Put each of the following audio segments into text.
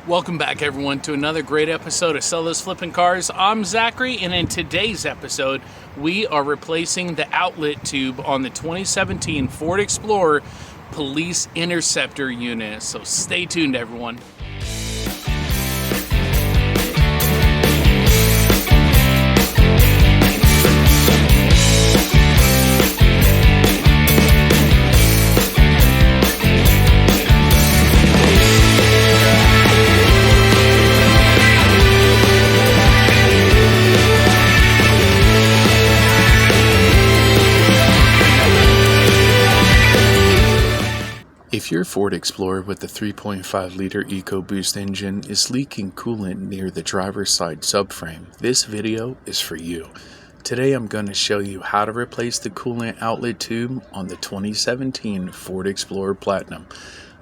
Welcome back, everyone, to another great episode of Sell Those Flipping Cars. I'm Zachary, and in today's episode, we are replacing the outlet tube on the 2017 Ford Explorer Police Interceptor unit. So stay tuned, everyone. If your Ford Explorer with the 3.5L EcoBoost engine is leaking coolant near the driver's side subframe, this video is for you. Today I'm going to show you how to replace the coolant outlet tube on the 2017 Ford Explorer Platinum.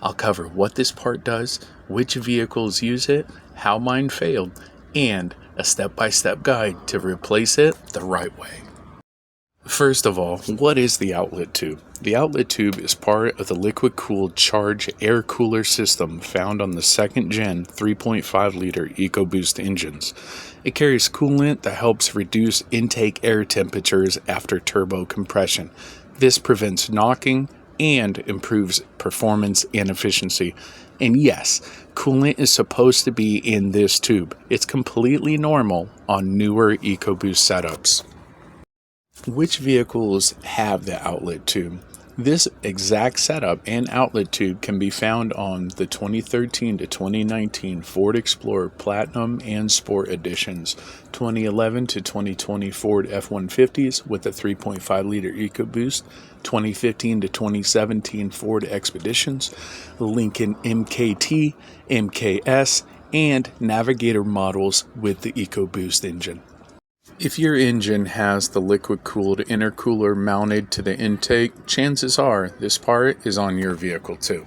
I'll cover what this part does, which vehicles use it, how mine failed, and a step-by-step guide to replace it the right way. First of all, what is the outlet tube? The outlet tube is part of the liquid-cooled charge air cooler system found on the second-gen 3.5L EcoBoost engines. It carries coolant that helps reduce intake air temperatures after turbo compression. This prevents knocking and improves performance and efficiency. And yes, coolant is supposed to be in this tube. It's completely normal on newer EcoBoost setups. Which vehicles have the outlet tube? This exact setup and outlet tube can be found on the 2013 to 2019 Ford Explorer Platinum and Sport Editions, 2011 to 2020 Ford F-150s with the 3.5L EcoBoost, 2015 to 2017 Ford Expeditions, Lincoln MKT, MKS, and Navigator models with the EcoBoost engine. If your engine has the liquid-cooled intercooler mounted to the intake, chances are this part is on your vehicle too.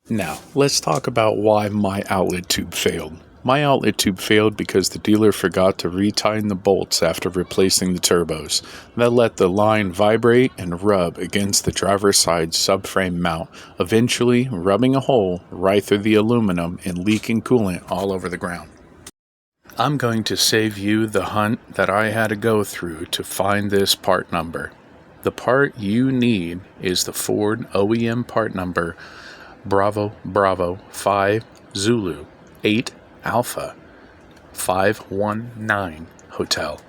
Now, let's talk about why my outlet tube failed. My outlet tube failed because the dealer forgot to retighten the bolts after replacing the turbos. That let the line vibrate and rub against the driver's side subframe mount, eventually rubbing a hole right through the aluminum and leaking coolant all over the ground. I'm going to save you the hunt that I had to go through to find this part number. The part you need is the Ford OEM part number Bravo 5 Zulu 8 Alpha 519 Hotel.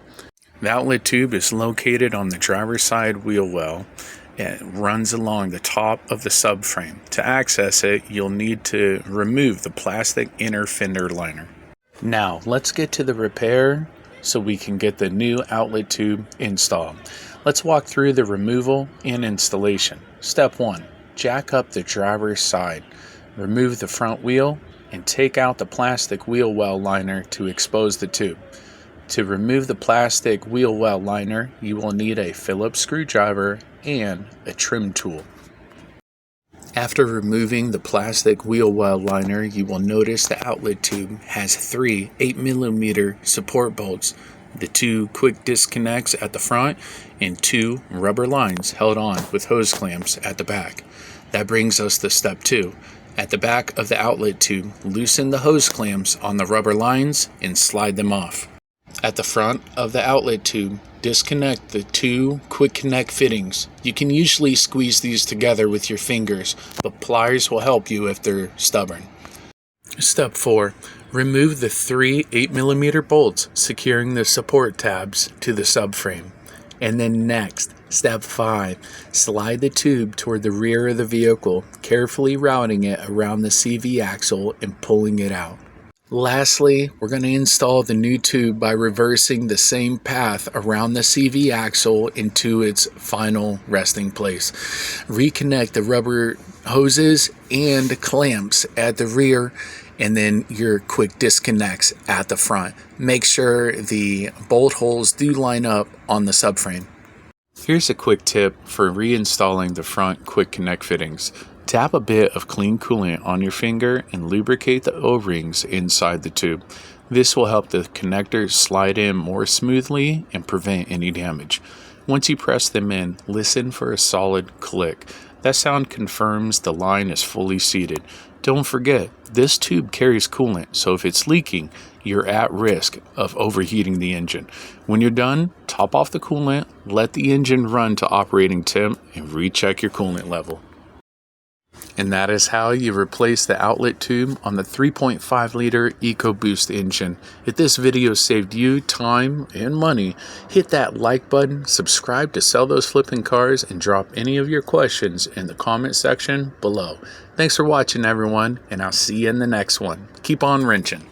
The outlet tube is located on the driver's side wheel well. It runs along the top of the subframe. To access it, you'll need to remove the plastic inner fender liner. Now, let's get to the repair so we can get the new outlet tube installed. Let's walk through the removal and installation. Step 1. Jack up the driver's side. Remove the front wheel and take out the plastic wheel well liner to expose the tube. To remove the plastic wheel well liner, you will need a Phillips screwdriver and a trim tool. After removing the plastic wheel well liner, you will notice the outlet tube has 3 8mm support bolts, the 2 quick disconnects at the front, and 2 rubber lines held on with hose clamps at the back. That brings us to step 2. At the back of the outlet tube, loosen the hose clamps on the rubber lines and slide them off. At the front of the outlet tube, disconnect the 2 quick connect fittings. You can usually squeeze these together with your fingers, but pliers will help you if they're stubborn. Step 4. Remove the 3 8mm bolts securing the support tabs to the subframe. And then next, step 5. Slide the tube toward the rear of the vehicle, carefully routing it around the CV axle and pulling it out. Lastly, we're going to install the new tube by reversing the same path around the CV axle into its final resting place. Reconnect the rubber hoses and clamps at the rear, and then your quick disconnects at the front. Make sure the bolt holes do line up on the subframe. Here's a quick tip for reinstalling the front quick connect fittings. Tap a bit of clean coolant on your finger and lubricate the O-rings inside the tube. This will help the connectors slide in more smoothly and prevent any damage. Once you press them in, listen for a solid click. That sound confirms the line is fully seated. Don't forget, this tube carries coolant, so if it's leaking, you're at risk of overheating the engine. When you're done, top off the coolant, let the engine run to operating temp, and recheck your coolant level. And that is how you replace the outlet tube on the 3.5 liter EcoBoost engine. If this video saved you time and money, hit that like button, subscribe to Sell Those Flipping Cars, and drop any of your questions in the comment section below. Thanks for watching, everyone, and I'll see you in the next one. Keep on wrenching.